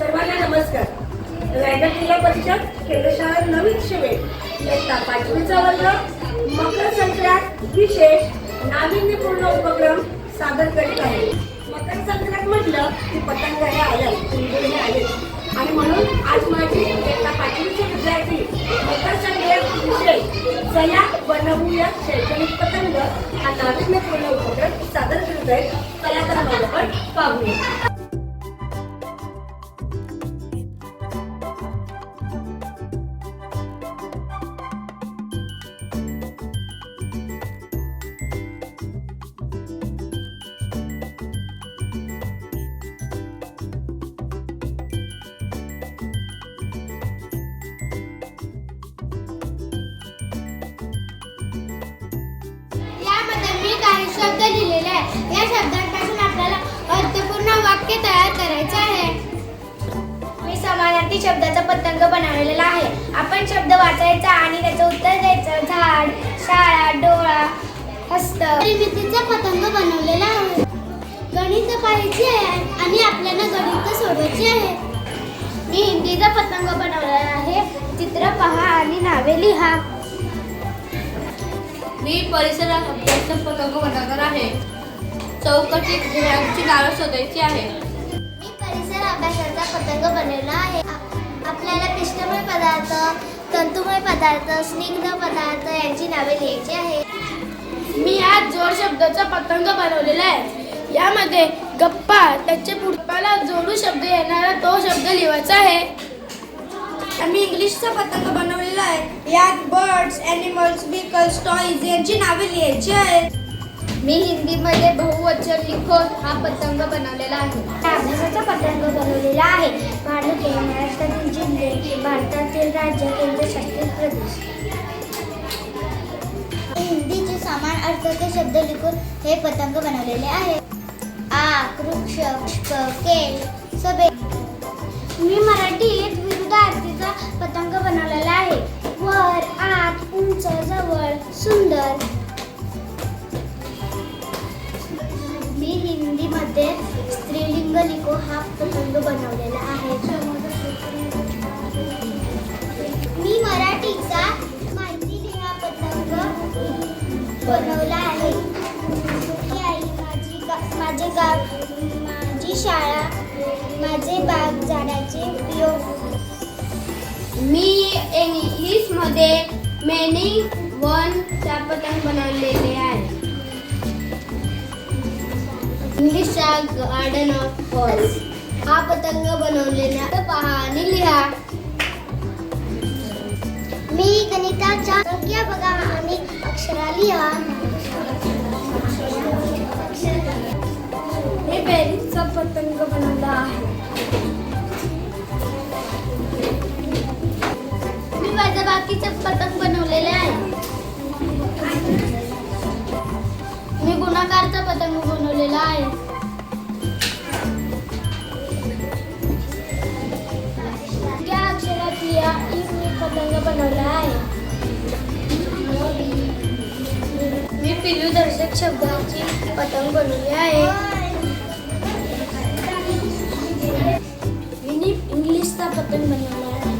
सर्वांना नमस्कार. रायगड जिल्हा परिषद केंद्रशाळा नवीन शिबिर इयत्ता 5वीचा वर्ग मकर संक्रांत विशेष नाविन्यपूर्ण उपक्रम सादर करीत आहे. मकर संक्रांत म्हटलं की पतंग हे आले, चिंबोरी हे आले आणि म्हणून आज माझी इयत्ता 5वीचे विद्यार्थी मकर संक्रांत विशेष चला बनवूया शैक्षणिक पतंग हा नाविन्यपूर्ण उपक्रम सादर करीत आहेत. चला तर मग आपण पाहूया. काही शब्द लिहिलेले आहेत. या शब्दांपासून आपल्याला अर्थपूर्ण वाक्य तयार करायचे आहे. मी समानार्थी शब्दाचा पतंग बनवलेला आहे. आपण शब्द वाचायचा आणि त्याचं उत्तर द्यायचं. झाड, शाळा, डोळा, हस्त. त्रिमितीचा पतंग बनवलेला आहे. गणित पाहायची आहे आणि आपल्याला गणित सोडवायची आहे. मी हिंदीचा पतंग बनवलेला आहे. चित्र पहा आणि नावे लिहा. मी परिसर अभ्यासक पतंग बनवणार आहे. चौकटीत ध्येयांची नावं शोधायची आहे. मी परिसर अभ्यासाचा पतंग बनवला आहे. आपल्याला पिष्टमय पदार्थ, तंतुमय पदार्थ, स्निग्ध पदार्थ यांची नावे लिहायची आहे. मी आज जोड शब्दाचा पतंग बनवलेला आहे. यामध्ये गप्पा, त्याचे पुढपाला जोडू शब्द येणारा तो शब्द लिहायचा आहे. मी इंग्लिशचा पतंग बनवलेला आहे. यात बर्ड्स, ॲनिमल्स, व्हेकल्स, टॉयज यांची नावे लिहायची आहेत. मी हिंदीमध्ये बहुवचन लिखून हा पतंग बनवलेला आहे. अभ्यासाचा पतंग बनवलेला आहे. भारत हे महाराष्ट्रातील जिल्हे, भारतातील राज्य, केंद्रशासित प्रदेश. हिंदीचे समान अर्थाचे शब्द लिखून हे पतंग बनवलेले आहे. आक, वृक्ष, पुष्प, केळ, सभे. मी मराठीत विरुद्धार्थीचा पतंग बनवलेला आहे. वर, आत, उंच, जवळ, सुंदर. मी हिंदीमध्ये स्त्रीलिंग लिखो हा पतंग बनवलेला आहे. मी मराठीचा माहिती लिहा पतंग बनवला आहे. माझी आई, माझे गाव, माझी शाळा, माझे बाग, झाडाचे उपयोग. मी इंग्लिशमध्ये मेनिंग वनचा पतंग बनवलेले आहे. इंग्लिशचा गार्डन ऑफ फॉल्स हा पतंग बनवलेला पहा आणि लिहा. मी गणिताच्या संख्या बघा आणि अक्षरा लिहा. मी बेरीजचा पतंग बनवला आहे. मी वजाबाकीचे पतंग बनवलेले आहे. मी गुणाकारचा पतंग बनवलेला आहे. या अक्षरात लिहा की मी पतंग बनवला आहे. मी पिलूदर्शक शब्दाची पतंग बनवली आहे. मी इंग्लिशचा पतंग बनवला आहे.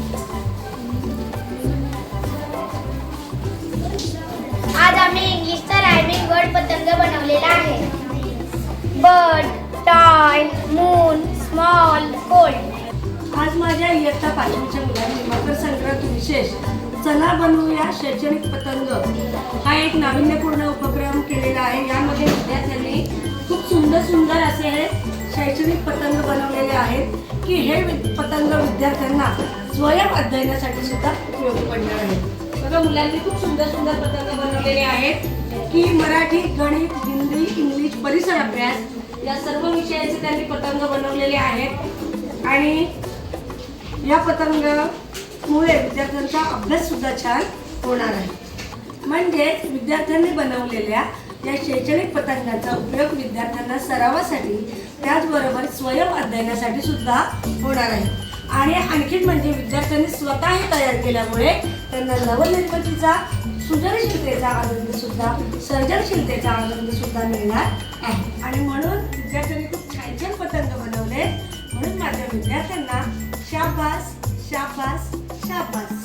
आज आम्ही इंग्लिशचा रायमिंग वर्ड पतंग बनवलेला आहे. Bird, toy, moon, small, cold. आज माझ्या इयत्ता 5वीच्या मुलांनी मकर संक्रांत विशेष चला बनवूया शैक्षणिक पतंग हा एक नाविन्यपूर्ण उपक्रम केलेला आहे. यामध्ये विद्यार्थ्यांनी खूप सुंदर सुंदर असे हे शैक्षणिक पतंग बनवलेले आहेत की हे पतंग विद्यार्थ्यांना स्वयं अध्ययनासाठी सुद्धा उपयोगी पडणार आहे. बघा, मुलांनी खूप सुंदर सुंदर पतंग बनवलेले आहेत की मराठी, गणित, हिंदी, इंग्लिश, परिसर अभ्यास या सर्व विषयाचे त्यांनी पतंग बनवलेले आहेत. आणि या पतंगामुळे विद्यार्थ्यांचा अभ्यास सुद्धा छान होणार आहे. म्हणजेच विद्यार्थ्यांनी बनवलेल्या या शैक्षणिक पतंगाचा उपयोग विद्यार्थ्यांना सरावासाठी त्याचबरोबर स्वयं अध्ययनासाठी सुद्धा होणार आहे. आणि आणखी म्हणजे विद्यार्थ्यांनी स्वतःही तयार केल्यामुळे त्यांना नवनिर्मितीचा, सृजनशीलतेचा आनंद सुद्धा, सर्जनशीलतेचा आनंद सुद्धा मिळणार आहे. आणि म्हणून विद्यार्थ्यांनी खूप छान आहेत. म्हणून माझ्या विद्यार्थ्यांना शाबास शाबास शाबास.